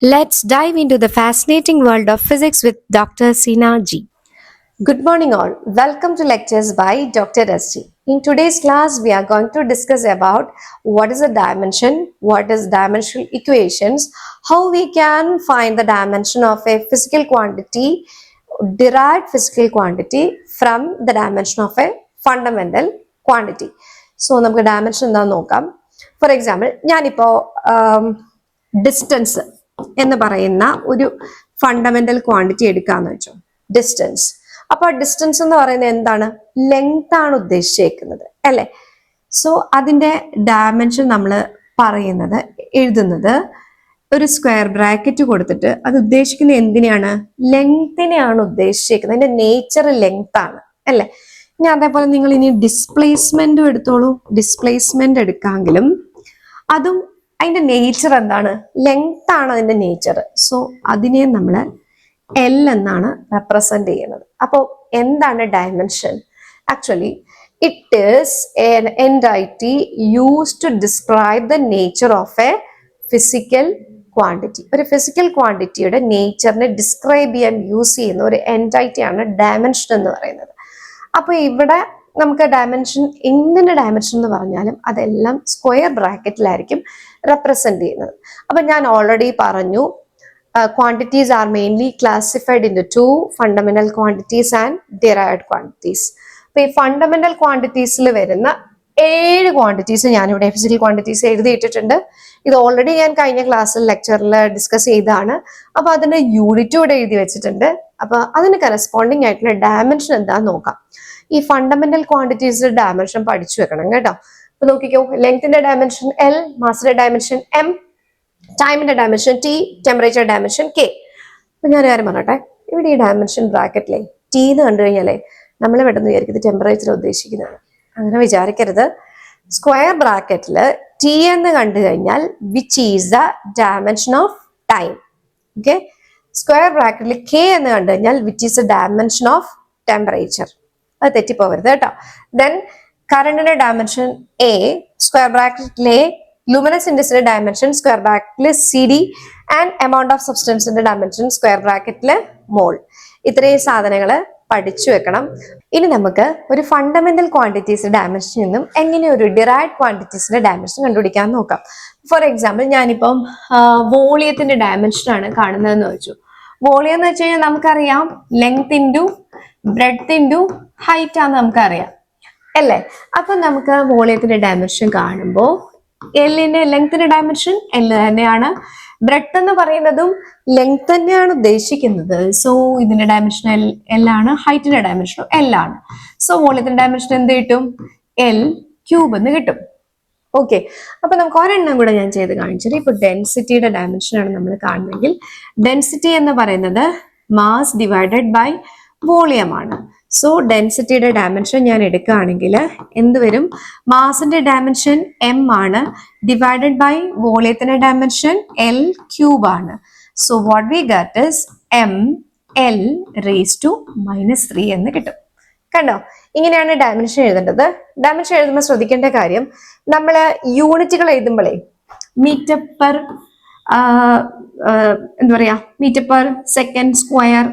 Let's dive into the fascinating world of physics with Dr. Sina G. Good morning all. Welcome to lectures by Dr. SG. In today's class, we are going to discuss about what is a dimension, what is dimensional equations, how we can find the dimension of a physical quantity, derived physical quantity from the dimension of a fundamental quantity. So, നമുക്ക് dimension എന്താണെന്ന് നോക്കാം. For example, ഞാനിപ്പോൾ distance എന്ന് പറയുന്ന ഒരു fundamental quantity എടുക്കാന്ന് വെച്ചോ, distance. അപ്പൊ ഡിസ്റ്റൻസ് എന്ന് പറയുന്നത് എന്താണ്? ലെങ്ത് ആണ് ഉദ്ദേശിച്ചേക്കുന്നത് അല്ലെ? സോ അതിന്റെ ഡയമെൻഷൻ നമ്മൾ പറയുന്നത്, എഴുതുന്നത് ഒരു സ്ക്വയർ ബ്രാക്കറ്റ് കൊടുത്തിട്ട് അത് ഉദ്ദേശിക്കുന്നത് എന്തിനാണ്? ലെങ്തിനെയാണ് ഉദ്ദേശിച്ചേക്കുന്നത്. അതിന്റെ നേച്ചർ ലെങ്ത് ആണ് അല്ലെ? ഇനി അതേപോലെ നിങ്ങൾ ഇനി ഡിസ്പ്ലേസ്മെന്റും എടുത്തോളൂ. ഡിസ്പ്ലേസ്മെന്റ് എടുക്കാമെങ്കിലും അതും അതിന്റെ നേച്ചർ എന്താണ്? ലെങ്ത് ആണ് അതിന്റെ നേച്ചർ. സോ അതിനെ നമ്മൾ എൽ എന്നാണ് റെപ്രസെന്റ് ചെയ്യുന്നത്. അപ്പോൾ എന്താണ് dimension? Actually it is an entity used to describe the nature of a physical quantity. ഒരു ഫിസിക്കൽ ക്വാണ്ടിറ്റിയുടെ നേച്ചറിനെ ഡിസ്ക്രൈബ് ചെയ്യാൻ യൂസ് ചെയ്യുന്ന ഒരു എൻറ്റൈറ്റിയാണ് ഡയമെൻഷൻ എന്ന് പറയുന്നത്. അപ്പോൾ ഇവിടെ നമുക്ക് ഡയമെൻഷൻ, എന്തിന്റെ ഡയമെൻഷൻ എന്ന് പറഞ്ഞാലും അതെല്ലാം സ്ക്വയർ ബ്രാക്കറ്റിലായിരിക്കും റെപ്രസെന്റ് ചെയ്യുന്നത്. അപ്പൊ ഞാൻ ഓൾറെഡി പറഞ്ഞു, quantities are mainly classified into two: fundamental quantities and derived quantities. അപ്പൊ ഈ ഫണ്ടമെന്റൽ ക്വാണ്ടിറ്റീസിൽ വരുന്ന 7 ക്വാണ്ടിറ്റീസ് ഞാനിവിടെ ഫിസിക്കൽ ക്വാണ്ടിറ്റീസ് എഴുതിയിട്ടിട്ടുണ്ട്. ഇത് ഓൾറെഡി ഞാൻ കഴിഞ്ഞ ക്ലാസ്സിൽ ലെക്ചറിൽ ഡിസ്കസ് ചെയ്തതാണ്. അപ്പൊ അതിന്റെ യൂണിറ്റും ഇവിടെ എഴുതി വെച്ചിട്ടുണ്ട്. അപ്പൊ അതിന് കറസ്പോണ്ടിങ് ആയിട്ടുള്ള ഡയമെൻഷൻ എന്താന്ന് നോക്കാം. ഈ ഫണ്ടമെന്റൽ ക്വാണ്ടിറ്റീസിന്റെ ഡയമെൻഷൻ പഠിച്ചു വെക്കണം കേട്ടോ. അപ്പൊ നോക്കിക്കോ, ലെങ്ത്തിന്റെ ഡയമെൻഷൻ എൽ, മാസിന്റെ ഡയമെൻഷൻ എം, ടൈമിന്റെ dimension T, temperature dimension K. അപ്പൊ ഞാൻ കാര്യം പറഞ്ഞോട്ടെ, ഇവിടെ ഈ ഡയമെൻഷൻ ബ്രാക്കറ്റിലെ ടി എന്ന് കണ്ടു കഴിഞ്ഞാലേ നമ്മൾ പെട്ടെന്ന് വിചാരിക്കുന്നത് ടെമ്പറേച്ചർ ഉദ്ദേശിക്കുന്നതാണ്. അങ്ങനെ വിചാരിക്കരുത്. സ്ക്വയർ ബ്രാക്കറ്റിൽ ടി എന്ന് കണ്ടു കഴിഞ്ഞാൽ which is the dimension of time. Okay, square ബ്രാക്കറ്റിൽ കെ എന്ന് കണ്ടു കഴിഞ്ഞാൽ which is the dimension of temperature. അത് തെറ്റിപ്പോവരുത് കേട്ടോ. ദെൻ കറണ്ടിന്റെ ഡയമെൻഷൻ എ, സ്ക്വയർ ബ്രാക്കറ്റിലെ luminous indexന്റെ ഡയമെൻഷൻ സ്ക്വയർ ബ്രാക്കറ്റില് C D, and amount of സബ്സ്റ്റൻസിന്റെ ഡയമെൻഷൻ സ്ക്വയർ ബ്രാക്കറ്റില് മോൾ. ഇത്രയും സാധനങ്ങൾ പഠിച്ചു വെക്കണം. ഇനി നമുക്ക് ഒരു ഫണ്ടമെന്റൽ ക്വാണ്ടിറ്റീസിന്റെ ഡയമെൻഷനിൽ നിന്നും എങ്ങനെ ഒരു ഡിറൈവ്ഡ് ക്വാണ്ടിറ്റീസിന്റെ ഡയമെൻഷൻ കണ്ടുപിടിക്കാൻ നോക്കാം. ഫോർ എക്സാമ്പിൾ, ഞാനിപ്പം വോളിയത്തിന്റെ ഡയമെൻഷൻ ആണ് കാണുന്നതെന്ന് വെച്ചു. വോളിയം എന്ന് വെച്ച് കഴിഞ്ഞാൽ നമുക്കറിയാം length into breadth into height ആണെന്ന് നമുക്കറിയാം അല്ലേ? അപ്പൊ നമുക്ക് വോളിയത്തിന്റെ ഡയമെൻഷൻ കാണുമ്പോൾ എല്ലിന്റെ ലെങ്ത്തിന്റെ ഡയമെൻഷൻ എൽ തന്നെയാണ്. ബ്രെഡ്ത്ത് എന്ന് പറയുന്നതും ലെങ്ത് തന്നെയാണ് ഉദ്ദേശിക്കുന്നത്. സോ ഇതിന്റെ ഡയമെൻഷൻ എൽ ആണ്, ഹൈറ്റിന്റെ ഡയമെൻഷൻ എൽ ആണ്. സോ വോളിയത്തിന്റെ ഡയമെൻഷൻ എന്ത് കിട്ടും? എൽ ക്യൂബ് എന്ന് കിട്ടും. ഓക്കെ, അപ്പൊ നമുക്ക് ഒരെണ്ണം കൂടെ ഞാൻ ചെയ്ത് കാണിച്ചത്. ഇപ്പൊ ഡെൻസിറ്റിയുടെ ഡയമെൻഷൻ ആണ് നമ്മൾ കാണുന്നെങ്കിൽ, ഡെൻസിറ്റി എന്ന് പറയുന്നത് മാസ് ഡിവൈഡഡ് ബൈ വോളിയം ആണ്. സോ ഡെൻസിറ്റിയുടെ ഡയമെൻഷൻ ഞാൻ എടുക്കുകയാണെങ്കിൽ എന്ത് വരും? മാസിന്റെ ഡയമെൻഷൻ എം ആണ്, ഡിവൈഡഡ് ബൈ വോളിയത്തിന്റെ ഡയമെൻഷൻ എൽ ക്യൂബ് ആണ്. So what we get is M L raise to -3 എന്ന് കിട്ടും. കണ്ടോ? ഇങ്ങനെയാണ് ഡയമെൻഷൻ എഴുതേണ്ടത്. ഡയമെൻഷൻ എഴുതുമ്പോൾ ശ്രദ്ധിക്കേണ്ട കാര്യം, നമ്മൾ യൂണിറ്റുകൾ എഴുതുമ്പോഴേ മീറ്റർ പെർ എന്താ പറയാ, മീറ്റർ പെർ സെക്കൻഡ് സ്ക്വയർ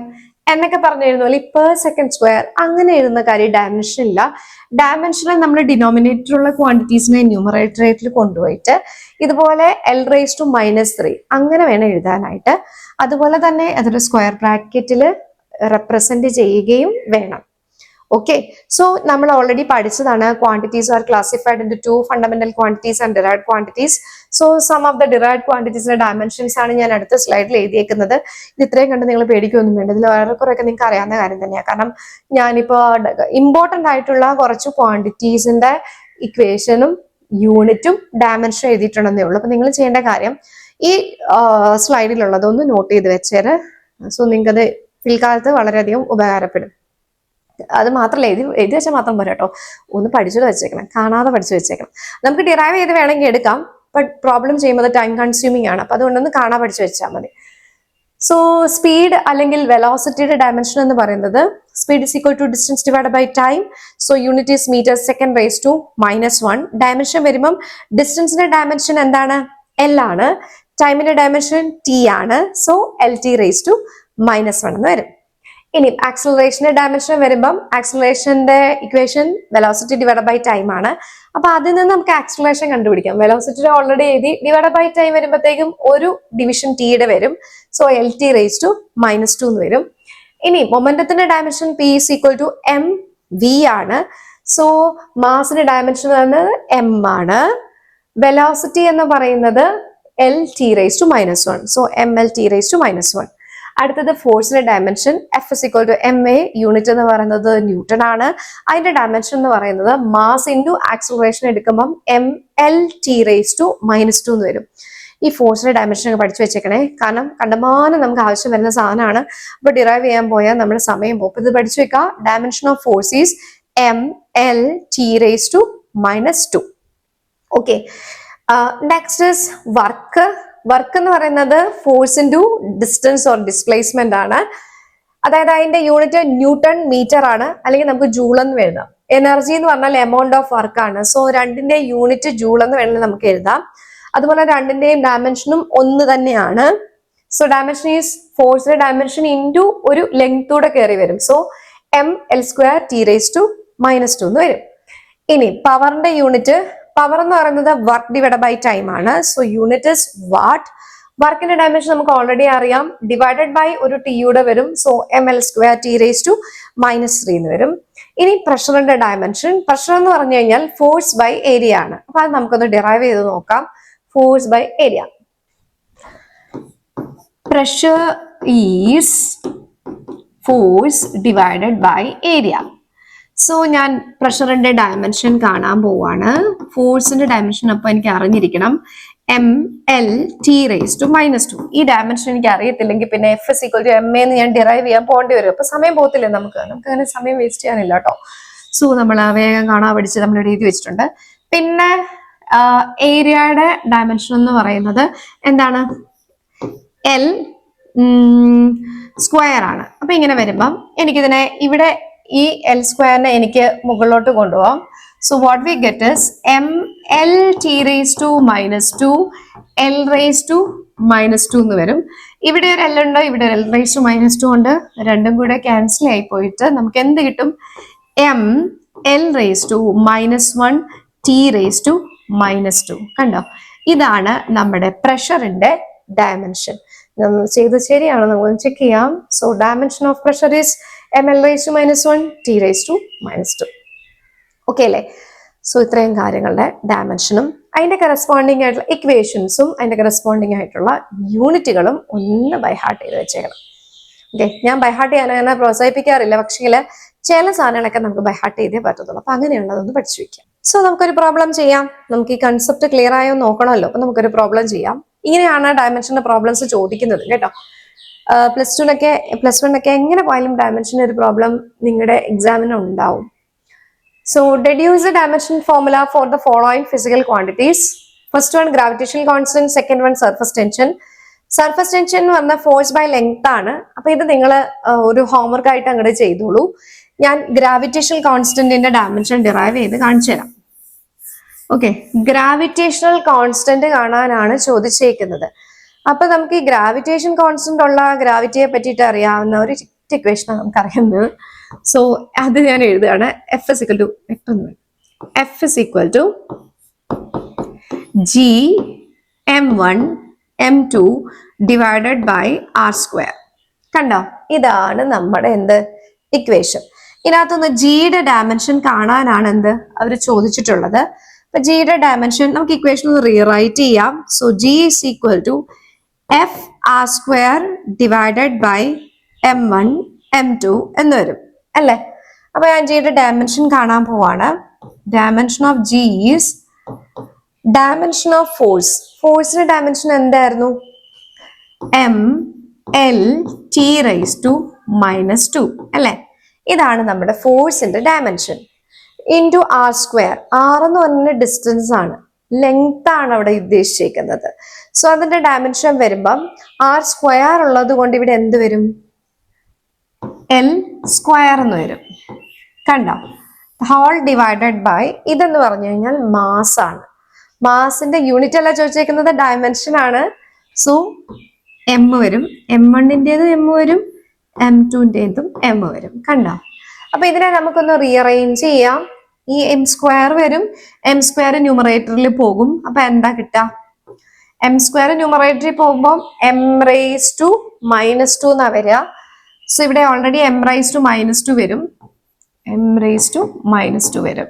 എന്നൊക്കെ പറഞ്ഞിരുന്നു, പെർ സെക്കൻഡ് സ്ക്വയർ അങ്ങനെ എഴുതുന്ന കാര്യം ഡയമെൻഷൻ ഇല്ല. ഡയമെൻഷനിൽ നമ്മൾ ഡിനോമിനേറ്ററുള്ള ക്വാണ്ടിറ്റീസിനെ ന്യൂമറേറ്ററിൽ കൊണ്ടുപോയിട്ട് ഇതുപോലെ എൽ റേസ് ടു -3 അങ്ങനെ വേണം എഴുതാനായിട്ട്. അതുപോലെ തന്നെ അതൊരു സ്ക്വയർ ബ്രാക്കറ്റിൽ റെപ്രസെന്റ് ചെയ്യുകയും വേണം. ഓക്കെ, സോ നമ്മൾ ഓൾറെഡി പഠിച്ചതാണ് quantities are classified into two: fundamental quantities and derived quantities. So some of the derived ക്വാണ്ടിറ്റീസിന്റെ ഡയമെൻഷൻസ് ആണ് ഞാൻ അടുത്ത സ്ലൈഡിൽ എഴുതിയേക്കുന്നത്. ഇത് ഇത്രയും കണ്ട് നിങ്ങൾ പേടിക്കൊന്നും വേണ്ട, ഇതിൽ വേറെ കുറെയൊക്കെ നിങ്ങൾക്ക് അറിയാവുന്ന കാര്യം തന്നെയാണ്. കാരണം ഞാനിപ്പോ ഇമ്പോർട്ടന്റ് ആയിട്ടുള്ള കുറച്ച് ക്വാണ്ടിറ്റീസിന്റെ ഇക്വേഷനും യൂണിറ്റും ഡയമെൻഷൻ എഴുതിയിട്ടുണ്ടെന്നേ ഉള്ളൂ. അപ്പൊ നിങ്ങൾ ചെയ്യേണ്ട കാര്യം ഈ സ്ലൈഡിലുള്ളതൊന്ന് നോട്ട് ചെയ്ത് വെച്ചേര്. സോ നിങ്ങൾക്കത് പിൽക്കാലത്ത് വളരെയധികം ഉപകാരപ്പെടും. അത് മാത്രമല്ല, എഴുതി വെച്ചാൽ മാത്രം പോരാ കേട്ടോ, ഒന്ന് പഠിച്ചിട്ട് വെച്ചേക്കണം, കാണാതെ പഠിച്ചു വെച്ചേക്കണം. നമുക്ക് ഡിറൈവ് ചെയ്ത് വേണമെങ്കിൽ എടുക്കാം, ബട്ട് പ്രോബ്ലം ചെയ്യുമ്പോൾ ടൈം കൺസ്യൂമിങ് ആണ്. അപ്പൊ അതുകൊണ്ടൊന്ന് കാണാൻ പഠിച്ചു വെച്ചാൽ മതി. സോ സ്പീഡ് അല്ലെങ്കിൽ വെലോസിറ്റിയുടെ ഡയമെൻഷൻ എന്ന് പറയുന്നത് speed is equal to distance divide by time. So unit is metre second raise to -1. Dimension വരുമ്പം ഡിസ്റ്റൻസിന്റെ ഡയമെൻഷൻ എന്താണ്? എൽ ആണ്. ടൈമിന്റെ ഡയമെൻഷൻ ടി ആണ്. സോ LT⁻⁻1 എന്ന് വരും. ഇനി ആക്സിലറേഷന്റെ ഡയമെൻഷൻ വരുമ്പം ആക്സിലറേഷന്റെ equation velocity divide by time ആണ്. അപ്പൊ അതിൽ നിന്ന് നമുക്ക് ആക്സിലറേഷൻ കണ്ടുപിടിക്കാം. വെലോസിറ്റി ഓൾറെഡി എഴുതി, ഡിവൈഡ് ബൈ ടൈം വരുമ്പോഴത്തേക്കും ഒരു ഡിവിഷൻ ടിയുടെ വരും. സോ LT⁻2 എന്ന് വരും. ഇനി മൊമെന്റത്തിന്റെ ഡയമെൻഷൻ P = mv ആണ്. സോ മാസിന്റെ ഡയമെൻഷൻ പറയുന്നത് m ആണ്. വെലോസിറ്റി എന്ന് പറയുന്നത് LT⁻1. So mLT⁻1. അടുത്തത് ഫോഴ്സിന്റെ ഡയമെൻഷൻ F = ma. യൂണിറ്റ് എന്ന് പറയുന്നത് ന്യൂട്ടൺ ആണ്. അതിന്റെ ഡയമെൻഷൻ എന്ന് പറയുന്നത് മാസ് ഇൻറ്റു ആക്സിലറേഷൻ എടുക്കുമ്പം mLT⁻2 എന്ന് വരും. ഈ ഫോഴ്സിന്റെ ഡയമെൻഷൻ പഠിച്ചു വെച്ചേക്കണേ, കാരണം കണ്ടമാനം നമുക്ക് ആവശ്യം വരുന്ന സാധനമാണ്. അപ്പൊ ഡിറൈവ് ചെയ്യാൻ പോയാൽ നമ്മുടെ സമയം പോകും. ഇത് പഠിച്ചു വെക്കുക. Dimension of force is mLT⁻2. Okay, next is work. Work എന്ന് പറയുന്നത് force into distance or displacement ആണ്. അതായത് അതിന്റെ യൂണിറ്റ് ന്യൂട്ടൺ മീറ്റർ ആണ്, അല്ലെങ്കിൽ നമുക്ക് ജൂൾ എന്ന് എഴുതാം. എനർജി എന്ന് പറഞ്ഞാൽ എമൗണ്ട് ഓഫ് വർക്ക് ആണ്. സോ രണ്ടിന്റെ യൂണിറ്റ് ജൂൾ എന്ന് വേണമെങ്കിൽ നമുക്ക് എഴുതാം. അതുപോലെ രണ്ടിന്റെയും ഡയമെൻഷനും ഒന്ന് തന്നെയാണ്. സോ ഡയമെൻഷൻ ഈസ് ഫോഴ്സിന്റെ ഡയമെൻഷൻ ഇൻറ്റു ഒരു ലെങ്തൂടെ കയറി വരും. സോ mL²T⁻2 എന്ന് വരും. ഇനി പവറിന്റെ യൂണിറ്റ്, പവർ എന്ന് പറയുന്നത് വർക്ക് ഡിവൈഡ് ബൈ ടൈം ആണ്. So unit is what. വർക്കിന്റെ ഡയമെൻഷൻ നമുക്ക് ഓൾറെഡി അറിയാം, ഡിവൈഡഡ് ബൈ ഒരു ടിയുടെ വരും. സോ mL²T⁻3 എന്ന് വരും. ഇനി പ്രഷറിന്റെ ഡയമെൻഷൻ, പ്രഷർ എന്ന് പറഞ്ഞു കഴിഞ്ഞാൽ ഫോഴ്സ് ബൈ ഏരിയ ആണ്. അപ്പൊ അത് നമുക്കൊന്ന് ഡിറൈവ് ചെയ്ത് നോക്കാം. Force by area. Pressure is force divided by area. So ഞാൻ പ്രഷറിന്റെ ഡയമെൻഷൻ കാണാൻ പോവാണ്. ഫോഴ്സിന്റെ ഡയമെൻഷൻ അപ്പൊ എനിക്ക് അറിഞ്ഞിരിക്കണം mLT⁻2. ഈ ഡയമെൻഷൻ എനിക്ക് അറിയത്തില്ലെങ്കിൽ പിന്നെ F = ma എന്ന് ഞാൻ ഡിറൈവ് ചെയ്യാൻ പോകേണ്ടി വരും. അപ്പൊ സമയം പോകത്തില്ലേ നമുക്ക് അങ്ങനെ സമയം വേസ്റ്റ് ചെയ്യാനില്ല കേട്ടോ. സോ നമ്മൾ വേഗം കാണാൻ പഠിച്ച് നമ്മൾ എഴുതി വെച്ചിട്ടുണ്ട്. പിന്നെ ഏരിയയുടെ ഡയമെൻഷൻ എന്ന് പറയുന്നത് എന്താണ്? L² ആണ്. അപ്പൊ ഇങ്ങനെ വരുമ്പം എനിക്കിതിനെ ഇവിടെ ഈ L² എനിക്ക് മുകളിലോട്ട് കൊണ്ടുപോകാം. So what we get is mLT⁻2 L⁻2 എന്ന് വരും. ഇവിടെ ഒരു L ഉണ്ട്, ഇവിടെ ഒരു L⁻2 ഉണ്ട്. രണ്ടും കൂടെ ക്യാൻസൽ ആയി പോയിട്ട് നമുക്ക് എന്ത് കിട്ടും? mL⁻1 T⁻2. കണ്ടോ? ഇതാണ് നമ്മുടെ പ്രഷറിന്റെ ഡയമെൻഷൻ. നമ്മൾ ചെയ്ത് ശരിയാണോ നമ്മൾ ചെക്ക് ചെയ്യാം. So dimension of pressure is mL⁻1 T⁻2. Okay അല്ലേ? സോ ഇത്രയും കാര്യങ്ങളുടെ ഡയമെൻഷനും അതിന്റെ കറസ്പോണ്ടിങ് ആയിട്ടുള്ള ഇക്വേഷൻസും അതിന്റെ കറസ്പോണ്ടിങ് ആയിട്ടുള്ള യൂണിറ്റുകളും ഒന്ന് ബൈഹാർട്ട് ചെയ്ത് വെച്ചേക്കണം. ഓക്കെ, ഞാൻ ബൈഹാർട്ട് ചെയ്യാൻ അങ്ങനെ പ്രോത്സാഹിപ്പിക്കാറില്ല, പക്ഷേ ചില സാധനങ്ങളൊക്കെ നമുക്ക് ബൈഹാർട്ട് ചെയ്തേ പറ്റത്തുള്ളൂ. അപ്പൊ അങ്ങനെയുള്ളതൊന്ന് പഠിച്ചു വെക്കാം. സോ നമുക്കൊരു പ്രോബ്ലം ചെയ്യാം. നമുക്ക് ഈ കൺസെപ്റ്റ് ക്ലിയർ ആയോ നോക്കണമല്ലോ. അപ്പൊ നമുക്കൊരു പ്രോബ്ലം ചെയ്യാം. ഇങ്ങനെയാണ് ഡയമെൻഷന്റെ പ്രോബ്ലംസ് ചോദിക്കുന്നത് കേട്ടോ. പ്ലസ് 1 എങ്ങനെ പോയാലും ഡയമെൻഷന്റെ ഒരു പ്രോബ്ലം നിങ്ങളുടെ എക്സാമിന് ഉണ്ടാവും. So deduce the dimension formula for the following physical quantities. First one gravitational constant, second one surface tension. Surface tension എന്ന് പറഞ്ഞാൽ ഫോഴ്സ് ബൈ ലെങ്ത് ആണ്. അപ്പൊ ഇത് നിങ്ങൾ ഒരു ഹോംവർക്ക് ആയിട്ട് അങ്ങോട്ട് ചെയ്തോളൂ. ഞാൻ ഗ്രാവിറ്റേഷണൽ കോൺസ്റ്റന്റിന്റെ ഡയമെൻഷൻ ഡിറൈവ് ചെയ്ത് കാണിച്ചു തരാം. ഓക്കെ, ഗ്രാവിറ്റേഷണൽ കോൺസ്റ്റന്റ് കാണാനാണ് ചോദിച്ചേക്കുന്നത്. അപ്പൊ നമുക്ക് ഈ ഗ്രാവിറ്റേഷൻ കോൺസ്റ്റന്റ് ഉള്ള ഗ്രാവിറ്റിയെ പറ്റിയിട്ട് അറിയാവുന്ന ഒരു ഇക്വേഷനാണ് നമുക്ക് അറിയുന്നത്. സോ അത് ഞാൻ എഴുതുകയാണ്. F = Gm1 m2 divided by r². കണ്ടോ? ഇതാണ് നമ്മുടെ എന്ത് ഇക്വേഷൻ. ഇതിനകത്തുനിന്ന് ജിയുടെ ഡയമെൻഷൻ കാണാനാണ് എന്ത് അവർ ചോദിച്ചിട്ടുള്ളത്. അപ്പൊ ജിയുടെ ഡയമെൻഷൻ നമുക്ക് ഇക്വേഷൻ ഒന്ന് റീറൈറ്റ് ചെയ്യാം. So G = FR² divided by m1 m2 എന്ന് വരും അല്ലേ? അപ്പൊ ഞാൻ ജിയുടെ ഡയമെൻഷൻ കാണാൻ പോവാണ്. Dimension of G is dimension of force. ഫോഴ്സിന്റെ ഡയമെൻഷൻ എന്തായിരുന്നു? mLT⁻2 അല്ലെ? ഇതാണ് നമ്മുടെ ഫോഴ്സിന്റെ ഡയമെൻഷൻ. Into r². R എന്ന് പറഞ്ഞ ഡിസ്റ്റൻസ് ആണ്, ലെങ്ത് ആണ് അവിടെ ഉദ്ദേശിച്ചിരിക്കുന്നത്. സോ അതിന്റെ ഡയമെൻഷൻ വരുമ്പം r² ഉള്ളത് കൊണ്ട് ഇവിടെ എന്ത് വരും? L² എന്ന് വരും. കണ്ടോ? ഹോൾ ഡിവൈഡഡ് ബൈ ഇതെന്ന് പറഞ്ഞു കഴിഞ്ഞാൽ മാസ് ആണ്. മാസിന്റെ യൂണിറ്റ് അല്ല ചോദിച്ചേക്കുന്നത്, ഡയമെൻഷൻ ആണ്. സോ എം വരും, M1-ൻ്റെതും എം വരും, M2-ൻ്റെതും എം വരും. കണ്ടോ? അപ്പൊ ഇതിനെ നമുക്കൊന്ന് റീഅറേഞ്ച് ചെയ്യാം. ഈ M² വരും, M² ന്യൂമറേറ്ററിൽ പോകും. അപ്പൊ എന്താ കിട്ടുക? M² ന്യൂമറേറ്ററിൽ പോകുമ്പോൾ m⁻² എന്നാ വരിക. സോ ഇവിടെ ഓൾറെഡി m⁻² വരും, m⁻² വരും.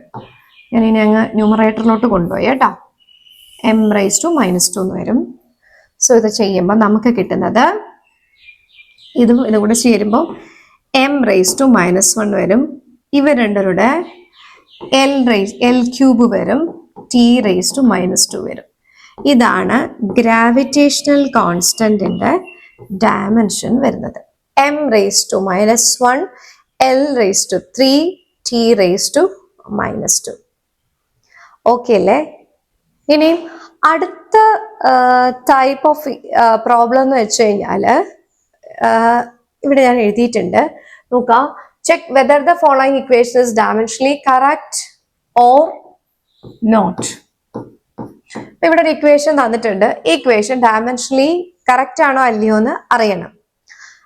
ഞാൻ ഇനി അങ്ങ് ന്യൂമറേറ്ററിലോട്ട് കൊണ്ടുപോയി കേട്ടോ. m⁻² എന്ന് വരും. സോ ഇത് ചെയ്യുമ്പോൾ നമുക്ക് കിട്ടുന്നത് ഇതും കൂടെ ചേരുമ്പോൾ m⁻1 വരും. ഇവ രണ്ടരുടെ L³ വരും, T⁻² വരും. ഇതാണ് ഗ്രാവിറ്റേഷണൽ കോൺസ്റ്റന്റിന്റെ ഡയമെൻഷൻ വരുന്നത്. m⁻1, L⁻3, T⁻². ഓക്കെ അല്ലേ? ഇനി അടുത്ത ടൈപ്പ് ഓഫ് പ്രോബ്ലം എന്ന് വെച്ച് കഴിഞ്ഞാല് ഇവിടെ ഞാൻ എഴുതിയിട്ടുണ്ട്. നോക്കാം. Check whether the following equation is dimensionally correct or not. ഇവിടെ ഒരു ഇക്വേഷൻ തന്നിട്ടുണ്ട്. ഈ ഇക്വേഷൻ ഡയമെൻഷനലി കറക്റ്റ് ആണോ അല്ലയോ എന്ന് അറിയണം.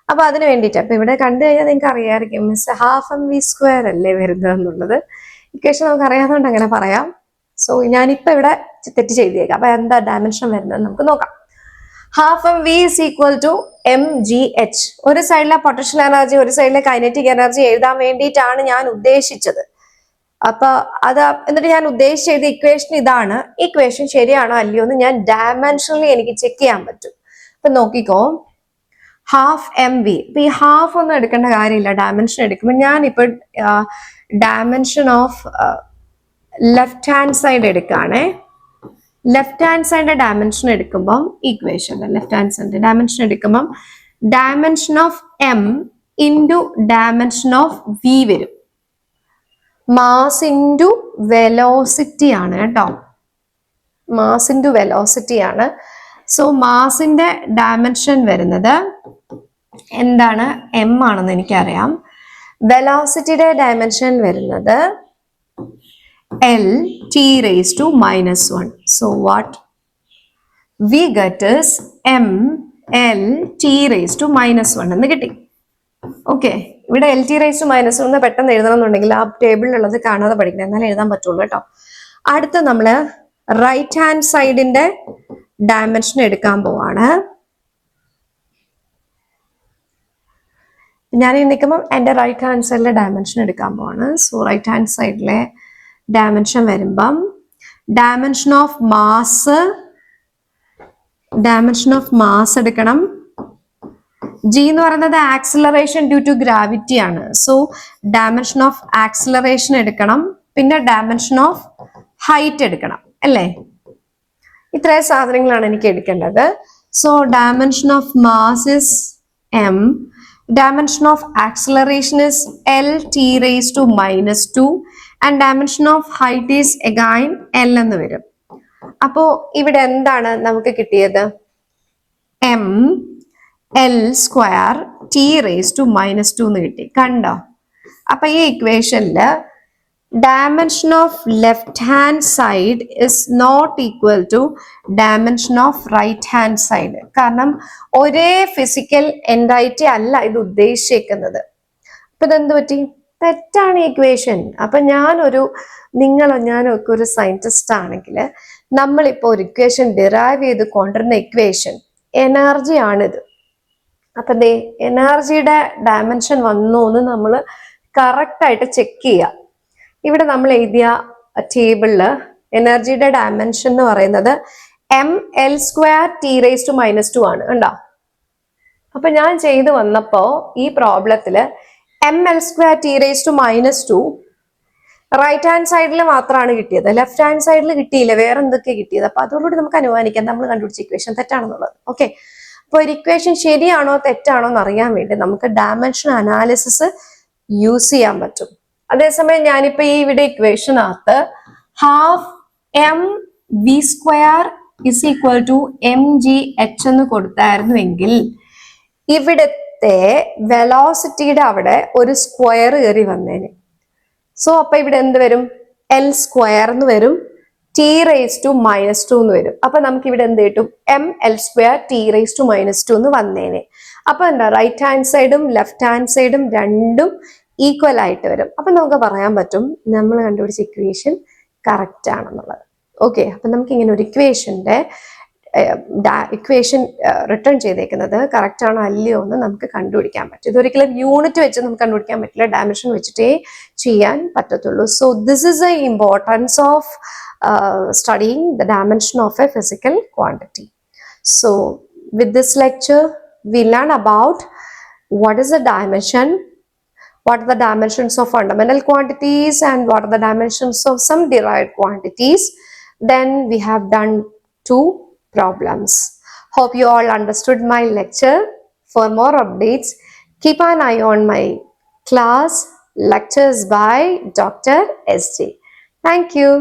അപ്പൊ അതിന് വേണ്ടിയിട്ട് അപ്പൊ ഇവിടെ കണ്ടു കഴിഞ്ഞാൽ നിങ്ങൾക്ക് അറിയാമായിരിക്കും, മിസ് ½ അല്ലേ വരുന്നത് എന്നുള്ളത്. ഇക്വേഷൻ നമുക്ക് അറിയാവുന്നതുകൊണ്ട് അങ്ങനെ പറയാം. സോ ഞാനിപ്പോ ഇവിടെ തെറ്റ് ചെയ്തേക്കാം. അപ്പൊ എന്താ ഡയമെൻഷൻ വരുന്നത് നമുക്ക് നോക്കാം. ½ = mgh. ഒരു സൈഡിലെ പൊട്ടൻഷ്യൽ എനർജി, ഒരു സൈഡിലെ കൈനറ്റിക് എനർജി എഴുതാൻ വേണ്ടിയിട്ടാണ് ഞാൻ ഉദ്ദേശിച്ചത്. അപ്പൊ അത് എന്നിട്ട് ഞാൻ ഉദ്ദേശിച്ച ഇക്വേഷൻ ഇതാണ്. ഇക്വേഷൻ ശരിയാണോ അല്ലയോ എന്ന് ഞാൻ ഡയമെൻഷനലി എനിക്ക് ചെക്ക് ചെയ്യാൻ പറ്റും. അപ്പൊ നോക്കിക്കോ, ½ ഇപ്പൊ ഈ ഹാഫ് ഒന്നും എടുക്കേണ്ട കാര്യമില്ല. ഡയമെൻഷൻ എടുക്കുമ്പോൾ ഞാനിപ്പോ dimension of left hand side എടുക്കുകയാണേ. ലെഫ്റ്റ് ഹാൻഡ് സൈഡിന്റെ ഡയമെൻഷൻ എടുക്കുമ്പോൾ ഇക്വേഷൻ ലെഫ്റ്റ് ഹാൻഡ് സൈഡിന്റെ ഡയമെൻഷൻ എടുക്കുമ്പോൾ dimension of m into dimension of v വരും. മാസ് ഇൻറ്റു വെലോസിറ്റി ആണ് കേട്ടോ. മാസ് ഇൻറ്റു വെലോസിറ്റി ആണ്. സോ മാസിന്റെ ഡയമെൻഷൻ വരുന്നത് എന്താണ്? m ആണെന്ന് എനിക്കറിയാം. വെലോസിറ്റിയുടെ ഡയമെൻഷൻ വരുന്നത് L⁻⁻1. So what we get is mL⁻⁻1 എന്ന് കിട്ടി. ഓക്കെ, ഇവിടെ L⁻⁻1 എന്ന് പെട്ടെന്ന് എഴുതണം എന്നുണ്ടെങ്കിൽ ആ ടേബിളിലുള്ളത് കാണാതെ പഠിക്കണം, എന്നാലേ എഴുതാൻ പറ്റുള്ളൂ കേട്ടോ. അടുത്ത നമ്മള് റൈറ്റ് ഹാൻഡ് സൈഡിന്റെ ഡയമെൻഷൻ എടുക്കാൻ പോവാണ്. ഞാൻ ഈ നിൽക്കുമ്പോൾ എൻ്റെ റൈറ്റ് ഹാൻഡ് സൈഡിലെ ഡയമെൻഷൻ എടുക്കാൻ പോവാണ്. സോ റൈറ്റ് ഹാൻഡ് സൈഡിലെ ഡയമെൻഷൻ വരുമ്പം ഡയമെൻഷൻ ഓഫ് മാസ് എടുക്കണം. G എന്ന് പറയുന്നത് ആക്സിലറേഷൻ ഡ്യൂ ടു ഗ്രാവിറ്റി ആണ്. സോ ഡയമെൻഷൻ ഓഫ് ആക്സിലറേഷൻ എടുക്കണം. പിന്നെ ഡയമെൻഷൻ ഓഫ് ഹൈറ്റ് എടുക്കണം അല്ലേ? ഇത്രയും സാധനങ്ങളാണ് എനിക്ക് എടുക്കേണ്ടത്. So dimension of mass is m, dimension of acceleration is L⁻⁻2 and dimension of height is again L എന്ന് വരും. അപ്പോ ഇവിടെ എന്താണ് നമുക്ക് കിട്ടിയത്? mL² T⁻⁻2 എന്ന് കിട്ടി. കണ്ടോ? അപ്പൊ ഈ ഇക്വേഷനില് dimension of left hand side is not equal to dimension of right hand side. കാരണം ഒരേ ഫിസിക്കൽ എൻറ്റൈറ്റി അല്ല ഇത് ഉദ്ദേശിക്കുന്നത്. അപ്പൊ ഇതെന്ത് പറ്റി? തെറ്റാണ് ഈ ഇക്വേഷൻ. അപ്പൊ ഞാനൊക്കെ ഒരു സയന്റിസ്റ്റ് ആണെങ്കിൽ നമ്മളിപ്പോ ഒരു ഇക്വേഷൻ ഡിറൈവ് ചെയ്ത് കൊണ്ടുവരുന്ന ഇക്വേഷൻ എനർജി ആണിത്. അപ്പൊ എനർജിയുടെ ഡയമെൻഷൻ വന്നു എന്ന് നമ്മൾ കറക്റ്റ് ആയിട്ട് ചെക്ക് ചെയ്യുക. ഇവിടെ നമ്മൾ എഴുതിയ ടേബിളില് എനർജിയുടെ ഡയമെൻഷൻ എന്ന് പറയുന്നത് mL² T⁻⁻2 ആണ്. കണ്ടോ? അപ്പൊ ഞാൻ ചെയ്തു വന്നപ്പോ ഈ പ്രോബ്ലത്തില് mL² T⁻⁻2 റൈറ്റ് ഹാൻഡ് സൈഡിൽ മാത്രമാണ് കിട്ടിയത്, ലെഫ്റ്റ് ഹാൻഡ് സൈഡിൽ കിട്ടിയില്ല. വേറെ എന്തൊക്കെ കിട്ടിയത്? അപ്പൊ അതോടുകൂടി നമുക്ക് അനുമാനിക്കാം നമ്മൾ കണ്ടുപിടിച്ച ഇക്വേഷൻ തെറ്റാണെന്നുള്ളത്. ഓക്കെ, അപ്പൊ ഒരു ഇക്വേഷൻ ശരിയാണോ തെറ്റാണോ എന്ന് അറിയാൻ വേണ്ടി നമുക്ക് ഡയമെൻഷൻ അനാലിസിസ് യൂസ് ചെയ്യാൻ പറ്റും. അതേസമയം ഞാനിപ്പോ ഈ ഇവിടെ ഇക്വേഷനകത്ത് ½ mv² എന്ന് കൊടുത്തായിരുന്നുവെങ്കിൽ ഇവിടുത്തെ വെലോസിറ്റിയുടെ അവിടെ ഒരു സ്ക്വയർ കയറി വന്നേനെ. സോ അപ്പൊ ഇവിടെ എന്ത് വരും? L² എന്ന് വരും, t⁻² എന്ന് വരും. അപ്പൊ നമുക്ക് ഇവിടെ എന്ത് കിട്ടും? ml² t⁻² എന്ന് വന്നേനെ. അപ്പൊ എന്താ, റൈറ്റ് ഹാൻഡ് സൈഡും ലെഫ്റ്റ് ഹാൻഡ് സൈഡും രണ്ടും ഈക്വൽ ആയിട്ട് വരും. അപ്പൊ നമുക്ക് പറയാൻ പറ്റും നമ്മൾ കണ്ടുപിടിച്ച ഇക്വേഷൻ കറക്റ്റ് ആണെന്നുള്ളത്. ഓക്കെ, അപ്പൊ നമുക്ക് ഇങ്ങനെ ഒരു ഇക്വേഷൻ റിട്ടേൺ ചെയ്തേക്കുന്നത് കറക്റ്റ് ആണോ അല്ലയോ എന്ന് നമുക്ക് കണ്ടുപിടിക്കാൻ പറ്റും. ഇതൊരിക്കലും യൂണിറ്റ് വെച്ച് നമുക്ക് കണ്ടുപിടിക്കാൻ പറ്റില്ല, ഡയമെൻഷൻ വെച്ചിട്ടേ ചെയ്യാൻ പറ്റത്തുള്ളൂ. So this is the importance of studying the dimension of a physical quantity. So with this lecture we learn about what is the dimension, what are the dimensions of fundamental quantities, and what are the dimensions of some derived quantities. Then we have done 2 problems. Hope you all understood my lecture. For more updates, keep an eye on my class lectures by Dr. SJ. Thank you.